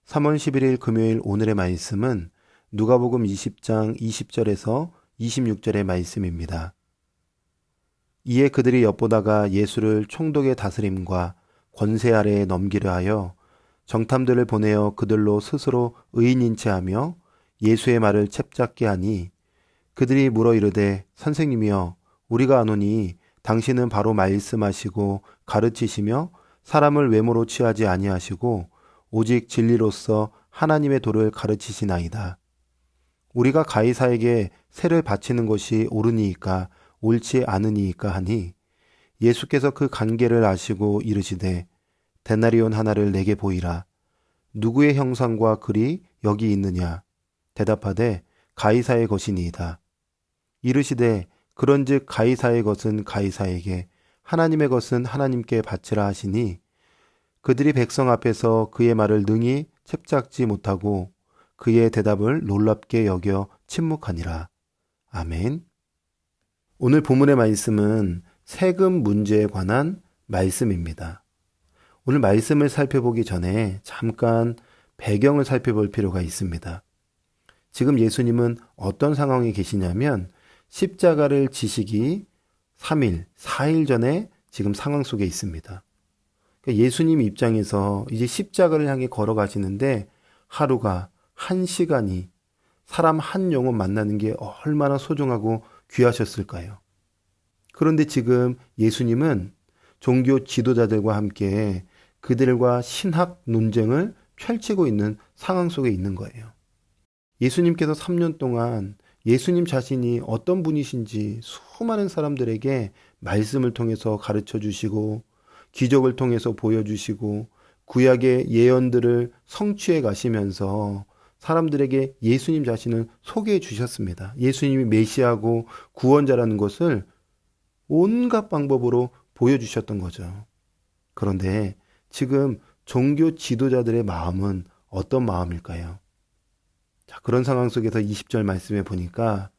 3월 11일 금요일 오늘의 말씀은 누가복음 20장 20절에서 26절의 말씀입니다. 이에 그들이 엿보다가 예수를 총독의 다스림과 권세 아래에 넘기려 하여 정탐들을 보내어 그들로 스스로 의인인체하며 예수의 말을 챕잡게 하니 그들이 물어 이르되 선생님이여 우리가 아노니 당신은 바로 말씀하시고 가르치시며 사람을 외모로 취하지 아니하시고 오직 진리로서 하나님의 도를 가르치시나이다. 우리가 가이사에게 세를 바치는 것이 옳으니이까 옳지 않으니이까 하니 예수께서 그 관계를 아시고 이르시되 데나리온 하나를 내게 보이라. 누구의 형상과 글이 여기 있느냐? 대답하되 가이사의 것이니이다. 이르시되 그런즉 가이사의 것은 가이사에게 하나님의 것은 하나님께 바치라 하시니 그들이 백성 앞에서 그의 말을 능히 챕잡지 못하고 그의 대답을 놀랍게 여겨 침묵하니라. 아멘. 오늘 본문의 말씀은 세금 문제에 관한 말씀입니다. 오늘 말씀을 살펴보기 전에 잠깐 배경을 살펴볼 필요가 있습니다. 지금 예수님은 어떤 상황에 계시냐면 십자가를 지시기 3일, 4일 전에 지금 상황 속에 있습니다. 예수님 입장에서 이제 십자가를 향해 걸어가시는데 하루가, 한 시간이 사람 한 영혼 만나는 게 얼마나 소중하고 귀하셨을까요? 그런데 지금 예수님은 종교 지도자들과 함께 그들과 신학 논쟁을 펼치고 있는 상황 속에 있는 거예요. 예수님께서 3년 동안 예수님 자신이 어떤 분이신지 수많은 사람들에게 말씀을 통해서 가르쳐 주시고 기적을 통해서 보여주시고 구약의 예언들을 성취해 가시면서 사람들에게 예수님 자신을 소개해 주셨습니다. 예수님이 메시아고 구원자라는 것을 온갖 방법으로 보여주셨던 거죠. 그런데 지금 종교 지도자들의 마음은 어떤 마음일까요? 자, 그런 상황 속에서 20절 말씀에 보니까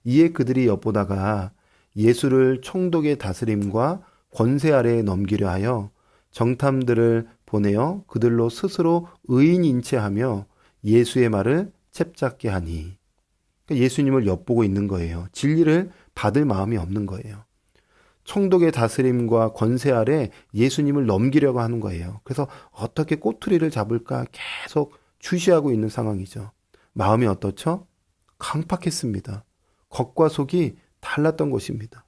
이에 그들이 엿보다가 예수를 총독의 다스림과 권세 아래에 넘기려 하여 정탐들을 보내어 그들로 스스로 의인인체하며 예수의 말을 챕잡게 하니 그러니까 예수님을 엿보고 있는 거예요. 진리를 받을 마음이 없는 거예요. 총독의 다스림과 권세 아래 예수님을 넘기려고 하는 거예요. 그래서 어떻게 꼬투리를 잡을까 계속 주시하고 있는 상황이죠. 마음이 어떻죠? 강팍했습니다. 겉과 속이 달랐던 것입니다.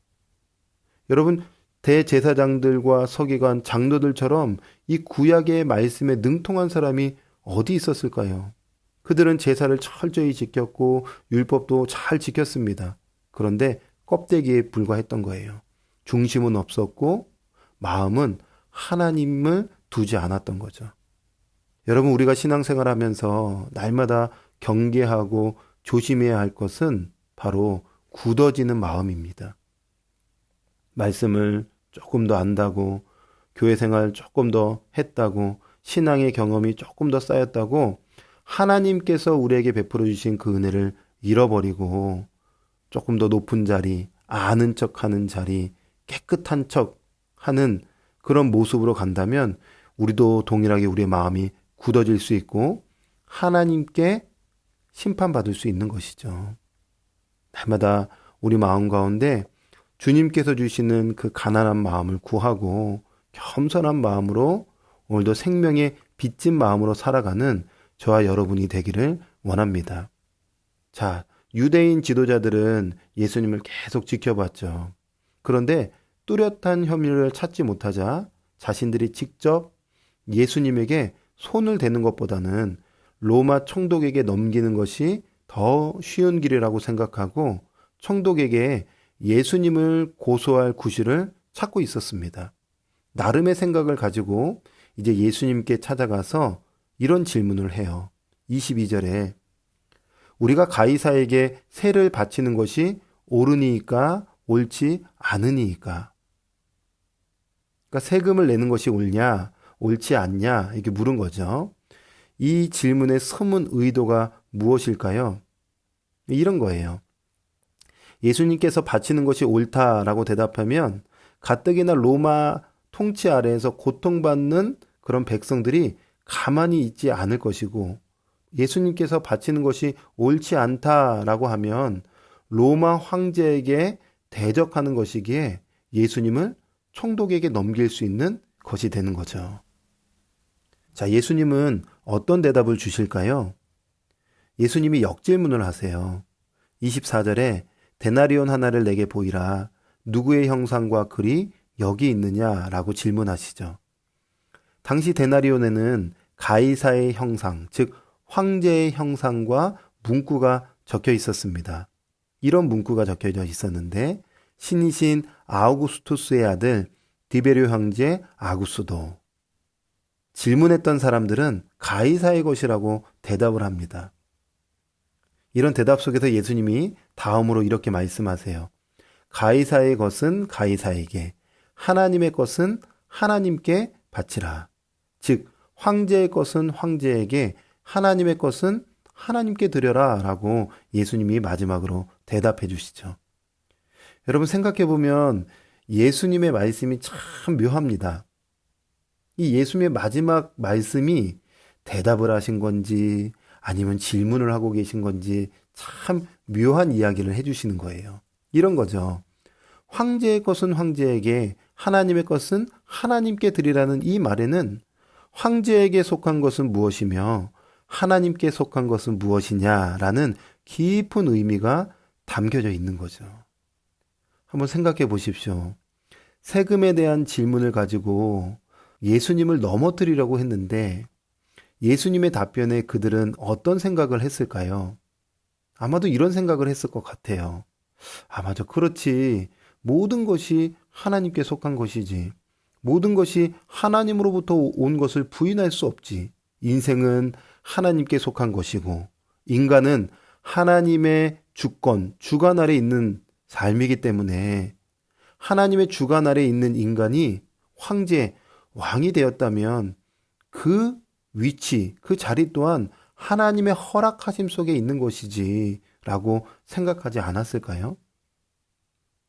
여러분, 대제사장들과 서기관, 장로들처럼 이 구약의 말씀에 능통한 사람이 어디 있었을까요? 그들은 제사를 철저히 지켰고 율법도 잘 지켰습니다. 그런데 껍데기에 불과했던 거예요. 중심은 없었고 마음은 하나님을 두지 않았던 거죠. 여러분, 우리가 신앙생활하면서 날마다 경계하고 조심해야 할 것은 바로 굳어지는 마음입니다. 말씀을 조금 더 안다고, 교회 생활 조금 더 했다고, 신앙의 경험이 조금 더 쌓였다고 하나님께서 우리에게 베풀어 주신 그 은혜를 잃어버리고 조금 더 높은 자리, 아는 척하는 자리, 깨끗한 척하는 그런 모습으로 간다면 우리도 동일하게 우리의 마음이 굳어질 수 있고 하나님께 심판받을 수 있는 것이죠. 날마다 우리 마음 가운데 주님께서 주시는 그 가난한 마음을 구하고 겸손한 마음으로 오늘도 생명의 빚진 마음으로 살아가는 저와 여러분이 되기를 원합니다. 자, 유대인 지도자들은 예수님을 계속 지켜봤죠. 그런데 뚜렷한 혐의를 찾지 못하자 자신들이 직접 예수님에게 손을 대는 것보다는 로마 총독에게 넘기는 것이 더 쉬운 길이라고 생각하고 총독에게 예수님을 고소할 구실을 찾고 있었습니다. 나름의 생각을 가지고 이제 예수님께 찾아가서 이런 질문을 해요. 22절에 우리가 가이사에게 세를 바치는 것이 옳으니까 옳지 않으니까. 그러니까 세금을 내는 것이 옳냐, 옳지 않냐 이렇게 물은 거죠. 이 질문의 숨은 의도가 무엇일까요? 이런 거예요. 예수님께서 바치는 것이 옳다라고 대답하면 가뜩이나 로마 통치 아래에서 고통받는 그런 백성들이 가만히 있지 않을 것이고 예수님께서 바치는 것이 옳지 않다라고 하면 로마 황제에게 대적하는 것이기에 예수님을 총독에게 넘길 수 있는 것이 되는 거죠. 자, 예수님은 어떤 대답을 주실까요? 예수님이 역질문을 하세요. 24절에 데나리온 하나를 내게 보이라. 누구의 형상과 글이 여기 있느냐라고 질문하시죠. 당시 데나리온에는 가이사의 형상, 즉 황제의 형상과 문구가 적혀 있었습니다. 이런 문구가 적혀져 있었는데 신이신 아우구스투스의 아들 디베르 황제 아구스도. 질문했던 사람들은 가이사의 것이라고 대답을 합니다. 이런 대답 속에서 예수님이 다음으로 이렇게 말씀하세요. 가이사의 것은 가이사에게, 하나님의 것은 하나님께 바치라. 즉 황제의 것은 황제에게, 하나님의 것은 하나님께 드려라 라고 예수님이 마지막으로 대답해 주시죠. 여러분 생각해 보면 예수님의 말씀이 참 묘합니다. 이 예수님의 마지막 말씀이 대답을 하신 건지 아니면 질문을 하고 계신 건지 참 묘한 이야기를 해주시는 거예요. 이런 거죠. 황제의 것은 황제에게, 하나님의 것은 하나님께 드리라는 이 말에는 황제에게 속한 것은 무엇이며 하나님께 속한 것은 무엇이냐라는 깊은 의미가 담겨져 있는 거죠. 한번 생각해 보십시오. 세금에 대한 질문을 가지고 예수님을 넘어뜨리려고 했는데 예수님의 답변에 그들은 어떤 생각을 했을까요? 아마도 이런 생각을 했을 것 같아요. 아마도 그렇지. 모든 것이 하나님께 속한 것이지. 모든 것이 하나님으로부터 온 것을 부인할 수 없지. 인생은 하나님께 속한 것이고 인간은 하나님의 주권, 주관 아래 있는 삶이기 때문에 하나님의 주관 아래 있는 인간이 황제, 왕이 되었다면 그 위치, 그 자리 또한 하나님의 허락하심 속에 있는 것이지 라고 생각하지 않았을까요?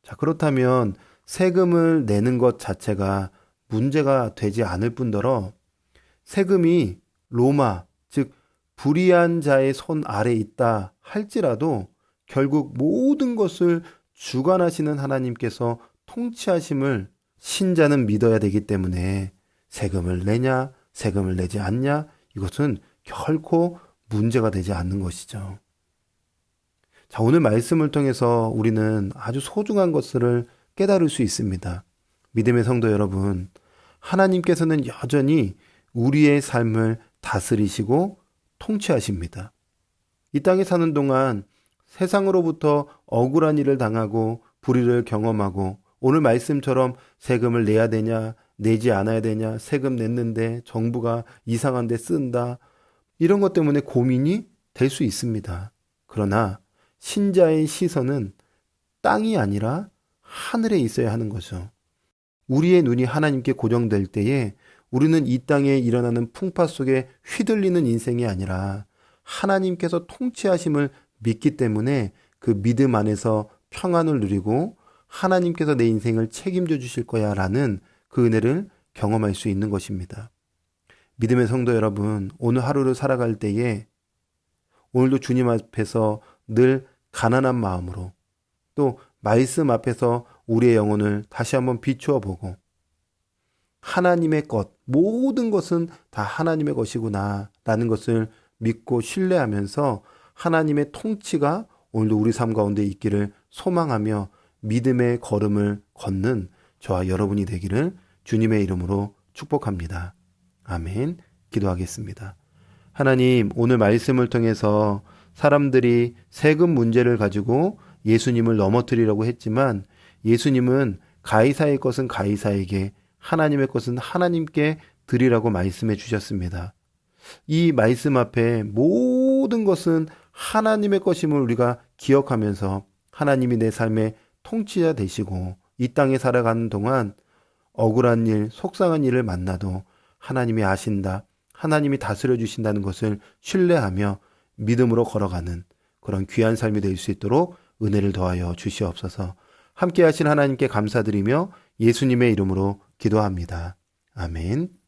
자, 그렇다면 세금을 내는 것 자체가 문제가 되지 않을 뿐더러 세금이 로마, 즉 불의한 자의 손 아래 있다 할지라도 결국 모든 것을 주관하시는 하나님께서 통치하심을 신자는 믿어야 되기 때문에 세금을 내냐, 세금을 내지 않냐, 이것은 결코 문제가 되지 않는 것이죠. 자, 오늘 말씀을 통해서 우리는 아주 소중한 것을 깨달을 수 있습니다. 믿음의 성도 여러분, 하나님께서는 여전히 우리의 삶을 다스리시고 통치하십니다. 이 땅에 사는 동안 세상으로부터 억울한 일을 당하고 불의를 경험하고 오늘 말씀처럼 세금을 내야 되냐, 내지 않아야 되냐, 세금 냈는데 정부가 이상한 데 쓴다. 이런 것 때문에 고민이 될 수 있습니다. 그러나 신자의 시선은 땅이 아니라 하늘에 있어야 하는 거죠. 우리의 눈이 하나님께 고정될 때에 우리는 이 땅에 일어나는 풍파 속에 휘둘리는 인생이 아니라 하나님께서 통치하심을 믿기 때문에 그 믿음 안에서 평안을 누리고 하나님께서 내 인생을 책임져 주실 거야 라는 그 은혜를 경험할 수 있는 것입니다. 믿음의 성도 여러분, 오늘 하루를 살아갈 때에 오늘도 주님 앞에서 늘 가난한 마음으로 또 말씀 앞에서 우리의 영혼을 다시 한번 비추어 보고 하나님의 것, 모든 것은 다 하나님의 것이구나 라는 것을 믿고 신뢰하면서 하나님의 통치가 오늘도 우리 삶 가운데 있기를 소망하며 믿음의 걸음을 걷는 저와 여러분이 되기를 주님의 이름으로 축복합니다. 아멘. 기도하겠습니다. 하나님, 오늘 말씀을 통해서 사람들이 세금 문제를 가지고 예수님을 넘어뜨리려고 했지만 예수님은 가이사의 것은 가이사에게, 하나님의 것은 하나님께 드리라고 말씀해 주셨습니다. 이 말씀 앞에 모든 것은 하나님의 것임을 우리가 기억하면서 하나님이 내 삶의 통치자 되시고 이 땅에 살아가는 동안 억울한 일, 속상한 일을 만나도 하나님이 아신다, 하나님이 다스려 주신다는 것을 신뢰하며 믿음으로 걸어가는 그런 귀한 삶이 될 수 있도록 은혜를 더하여 주시옵소서. 함께 하신 하나님께 감사드리며 예수님의 이름으로 기도합니다. 아멘.